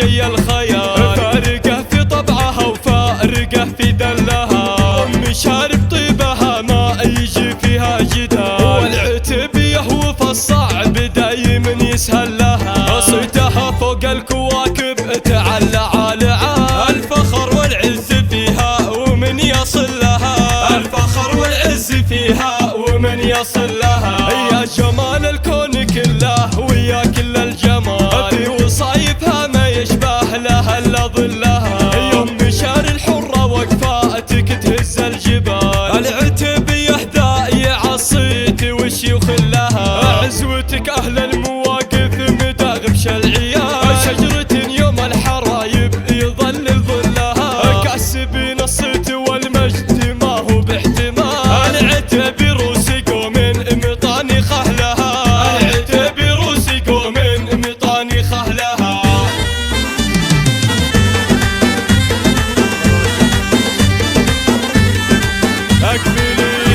والشي الخيال، فارقة في طبعها وفارقة في دلها، أمي شارب طيبها ما يجي فيها جدال، والعتبية وفي الصعب دايما يسهل لها، صيتها فوق الكواكب تعلى عالعال، الفخر والعز فيها ومن يصل لها، الفخر والعز فيها ومن يصل لها، يا جمال الكون كله ويا كل الجمال، في وصايفها ما يشبه لها الا ظلها، يوم مشار الحرة وقفاتك تهز الجبال، العتبية دايعة الصيت والشيوخ لها، عزوتك اهل المواقف مداغبش العيال، شجرة يوم الحرايب يظلل ظلها، كاسبين الصيت والمجد ما هو باحتمال، العتبي روسي قوم مطاني خهلها، العتبي روسي قوم مطاني خهلها.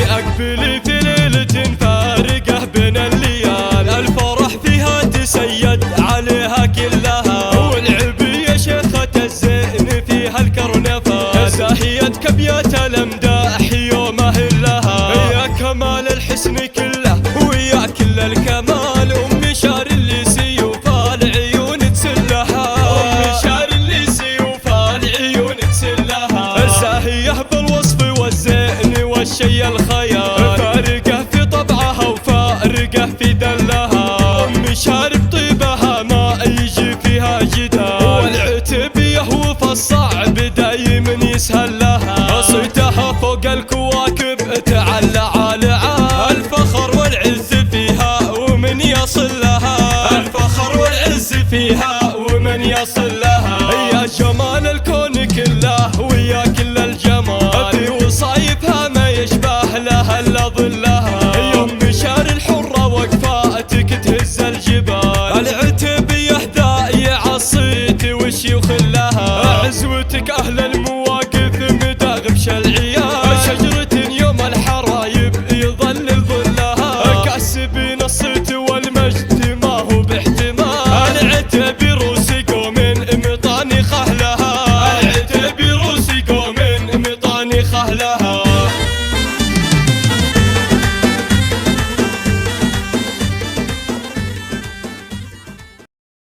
أقبلي في ليلة فارقة بين الليال، الفرح فيها تسيد عليها كلها، والعبية شيخة الزين فيها الكرنفال، زاهية كبيات الأمداح يومه لها، يا كمال الحسن كله ويا كل الكمال، أمي شار اللي سيوف العيون تسلها، أمي شار اللي سيوف العيون تسلها، زاهية بالوصف والزين والشي الخيال، فارقة في طبعها وفارقة في دلها، أمي شارب طيبها ما يجي فيها جدال، والعتبية وفي الصعب دايما يسهل لها، صيتها فوق الكواكب تعلى عالعال، الفخر والعز فيها ومن يصل لها، الفخر والعز فيها ومن يصل لها، يا جمال الكون كله ويا كل الجمال، في وصايفها ما يشبه لها الا ظلها، يوم مشار الحرة وقفاتك تهز الجبال، العتبية دايعة الصيت والشيوخ لها، عزوتك اهل المواقف مداغبش العيال، شجرة يوم الحرايب يظلل ظلها، كاسبين الصيت والمجد ما هو باحتمال، العتبي روسي قوم مطاني خهلها، العتبي روسي قوم مطاني خهلها.